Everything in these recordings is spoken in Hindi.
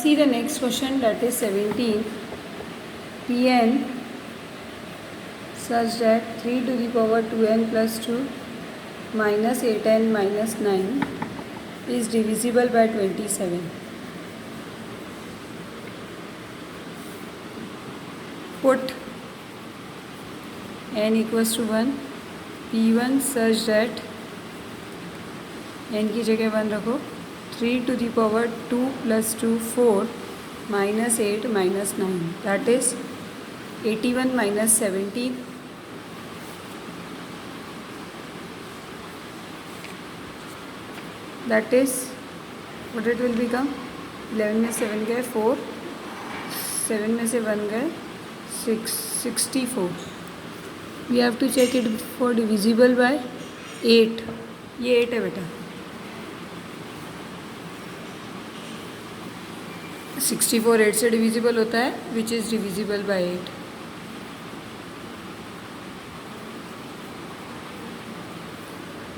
see the next question, that is 17. Pn such that 3 to the power 2n plus 2 minus 8n minus 9 is divisible by 27. Put n equals to 1, P1 such that n की जगह 1 रखो, 3 to the power 2 plus 2 4 minus 8 minus 9, that is 81 minus 17, that is what it will become. 11 में 7 गए 4, 7 में से 1 गए 6, 64. We have to check it for divisible by 8. ये 8 है बेटा. 64 8 से डिविजिबल होता है, which is divisible by 8.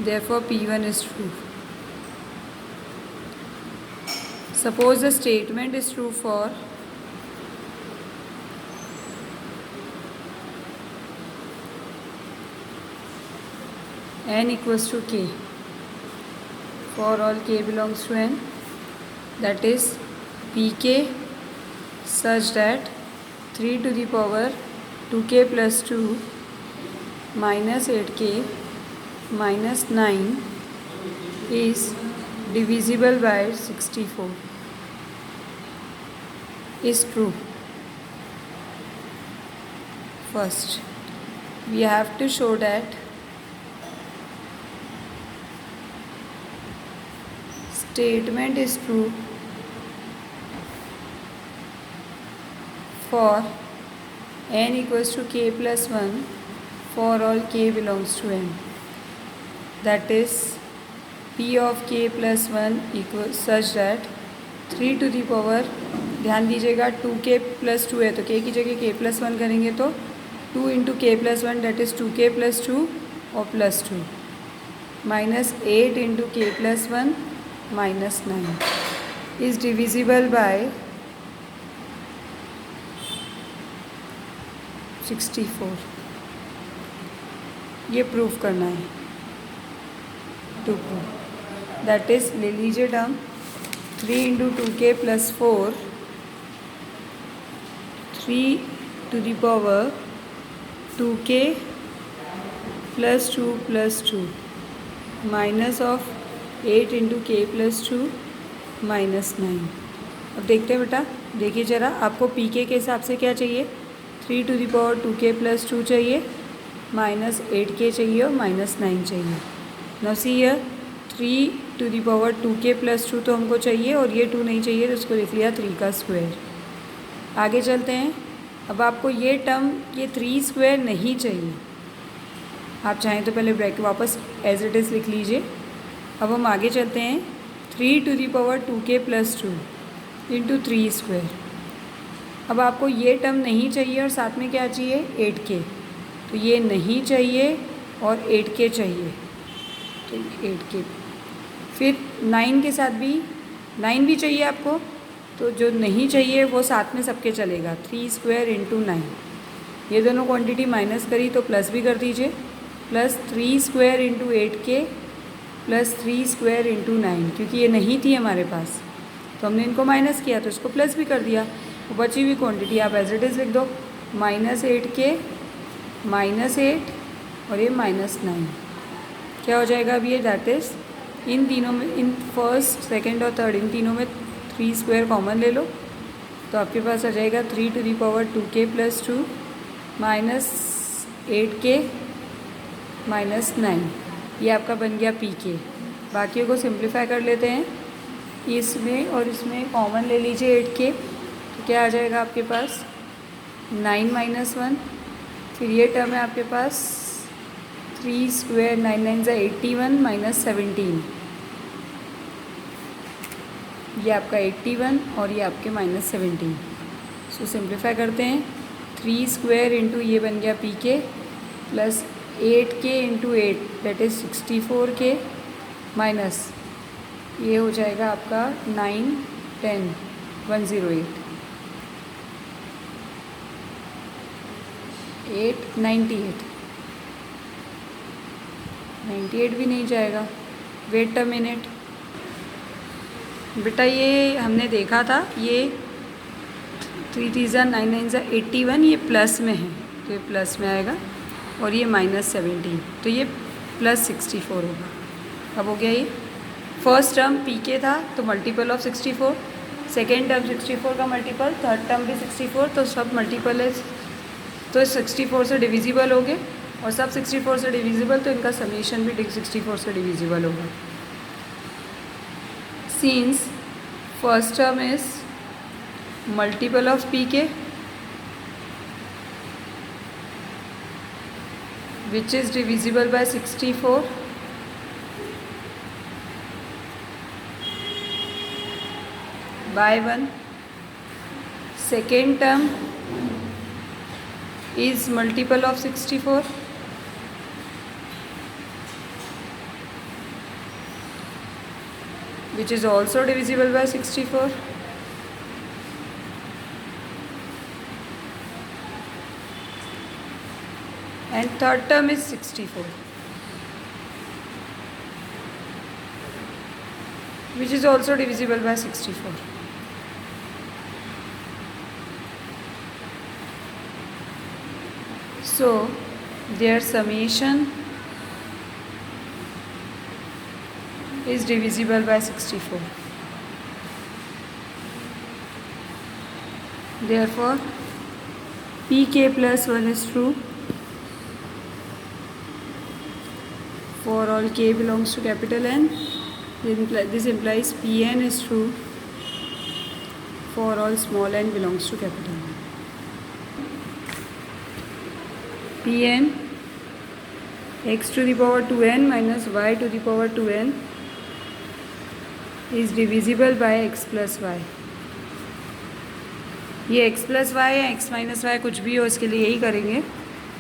Therefore P1 is true. Suppose the statement is true for n equals to k. For all k belongs to n, that is Pk such that 3 to the power 2k plus 2 minus 8k minus 9 is divisible by 64 is true. First, we have to show that statement is true for n equals to k plus 1 for all k belongs to n. That is p of k plus 1 equals such that 3 to the power, ध्यान दीजिएगा 2k plus 2 है तो k की जगह k plus 1 करेंगे तो 2 into k plus 1 that is 2k plus 2 और plus 2 minus 8 into k plus 1 minus 9 is divisible by 64. ये प्रूफ करना है. टू प्रूफ दैट इज ले लीजिए term 3 into 2k plus 4 3 to the power 2k plus 2 plus 2 minus of 8 into k plus 2 minus 9. अब देखते हैं बेटा, देखिए ज़रा आपको पी के हिसाब से क्या चाहिए. 3 to the power 2k plus 2 चाहिए, माइनस 8k चाहिए और माइनस 9 चाहिए. Now see here 3 to the power 2k plus 2 तो हमको चाहिए और ये 2 नहीं चाहिए तो इसको लिख लिया 3 का स्क्वायर. आगे चलते हैं. अब आपको ये टर्म ये 3 स्क्वायर नहीं चाहिए. आप चाहें तो पहले ब्रैकेट वापस एज इट इज़ लिख लीजिए. अब हम आगे चलते हैं. 3 to the power 2k plus 2 into 3 square. अब आपको ये टर्म नहीं चाहिए और साथ में क्या चाहिए 8k, तो ये नहीं चाहिए और 8k चाहिए तो 8k. फिर 9 के साथ भी 9 भी चाहिए आपको, तो जो नहीं चाहिए वो साथ में सबके चलेगा 3 स्क्वायर इंटू 9. ये दोनों क्वांटिटी माइनस करी तो प्लस भी कर दीजिए. Plus 3 square into 8k plus 3 square into 9, क्योंकि ये नहीं थी हमारे पास तो हमने इनको माइनस किया तो इसको प्लस भी कर दिया. तो बची हुई क्वांटिटी आप एज इट इज़ लिख दो. माइनस 8k माइनस 8 और ये माइनस 9 क्या हो जाएगा अब ये. दैट इज़ इन तीनों में, इन फर्स्ट सेकंड और थर्ड इन तीनों में 3 स्क्वायर कॉमन ले लो तो आपके पास आ जाएगा 3 to the power 2k plus 2 minus 8k minus 9. ये आपका बन गया पी के. बाकियों को सिंप्लीफाई कर लेते हैं. इसमें और इसमें कॉमन ले लीजिए 8k तो क्या आ जाएगा आपके पास 9 माइनस 1. फिर ये टर्म है आपके पास 3 स्क्वायर 9 9 ज़ा 81 माइनस 17. ये आपका 81 और ये आपके माइनस 17. सो सिंप्लीफाई करते हैं. 3 स्क्वायर इंटू ये बन गया पी के plus 8k into 8 that is 64k minus ये हो जाएगा आपका 9 10 108, 98, 98 भी नहीं जाएगा। वेट अ मिनट बेटा, ये हमने देखा था, ये 3 3 9 9 81, ये प्लस में है तो ये प्लस में आएगा, और ये -17 तो ये +64 होगा। अब हो गया ये फर्स्ट टर्म पी के था तो मल्टीपल ऑफ 64, सेकेंड टर्म 64 का मल्टीपल, थर्ड टर्म भी 64, तो सब मल्टीपल है तो 64 से डिविजिबल हो गए, और सब 64 से डिविजिबल तो इनका समीशन भी 64 से डिविजिबल होगा। Since first term is multiple of pk, which is divisible by 64, by 1. Second term is multiple of 64, which is also divisible by 64, and third term is 64, which is also divisible by 64. So their summation is divisible by 64. Therefore, pk plus 1 is true for all k belongs to capital N. This implies pn is true for all small n belongs to capital N. Pn x to the power 2n minus y to the power 2n is divisible by x plus y. ये x प्लस वाई या x माइनस वाई कुछ भी हो, इसके लिए यही करेंगे।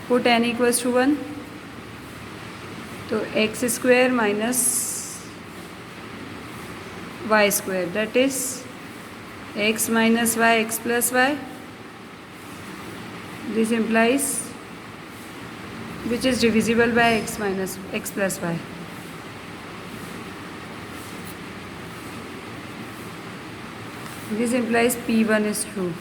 पुट n इक्वल्स टू 1, तो x square minus y square, that is x minus y x plus y. This implies which is divisible by x minus x plus y. This implies P1 is true.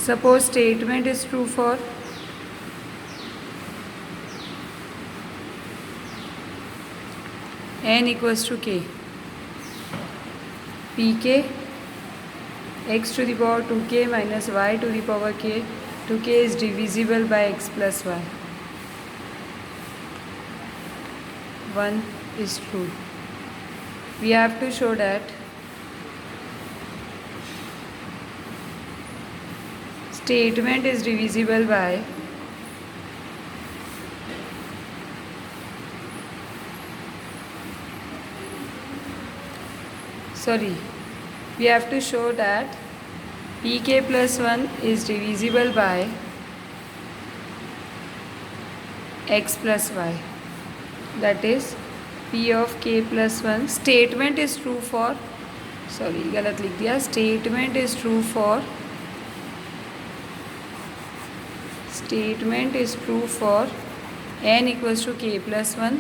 Suppose statement is true for n equals to k. Pk x to the power 2k minus y to the power k. 2k is divisible by x plus y. 1 is true. We have to show that statement is divisible by we have to show that pk plus 1 is divisible by x plus y, that is p of k plus 1. Statement is true for, गलत लिख दिया, statement is true for n equals to k plus 1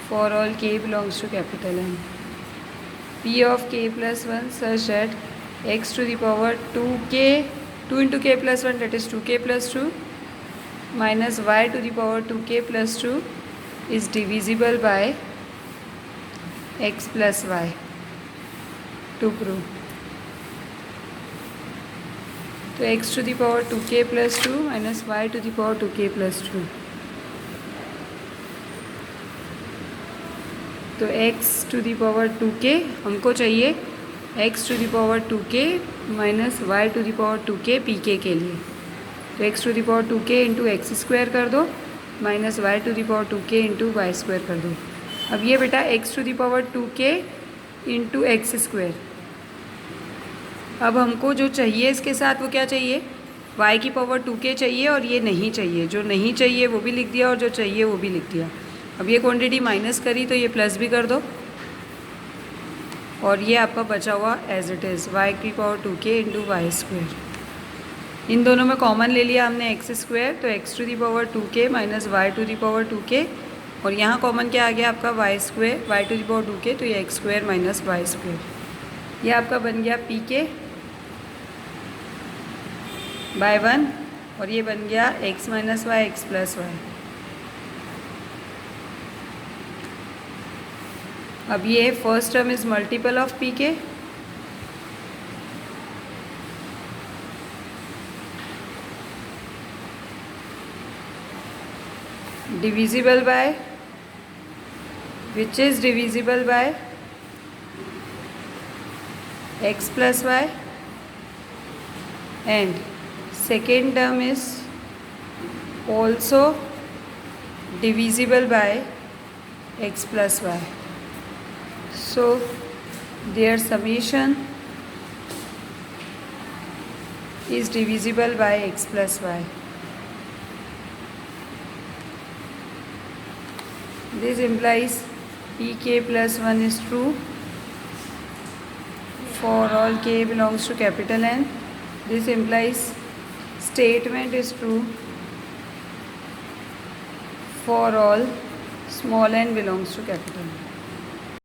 for all k belongs to capital N. p of k plus 1 such that x to the power 2k, 2 into k plus 1, that is 2k plus 2 minus y to the power 2k plus 2 is divisible by x plus y. To prove, तो x to the power 2k plus 2 minus y to the power 2k plus 2, तो x to the power 2k हमको चाहिए x to the power 2k minus y to the power 2k pk के लिए, तो x to the power 2k into x square कर दो minus y to the power 2k into y square कर दो. अब ये बेटा x to the power 2k into x square. अब हमको जो चाहिए इसके साथ वो क्या चाहिए, y की पावर 2k चाहिए, और ये नहीं चाहिए, जो नहीं चाहिए वो भी लिख दिया और जो चाहिए वो भी लिख दिया. अब ये क्वांटिटी माइनस करी तो ये प्लस भी कर दो, और ये आपका बचा हुआ एज इट इज़ y की power 2k into y square. इन दोनों में कॉमन ले लिया हमने एक्स स्क्वायर, तो x to the power 2k minus y to the power 2k, और यहाँ कॉमन क्या आ गया आपका y square, y to the power 2k, तो ये x square minus y square. ये आपका बन गया pk बाय 1, और ये बन गया x minus y x plus y. अब ये first term is multiple of pk, divisible by, which is divisible by x plus y, and second term is also divisible by x plus y. So their summation is divisible by x plus y. This implies pk plus 1 is true for all k belongs to capital N. This implies statement is true for all small n belongs to capital N.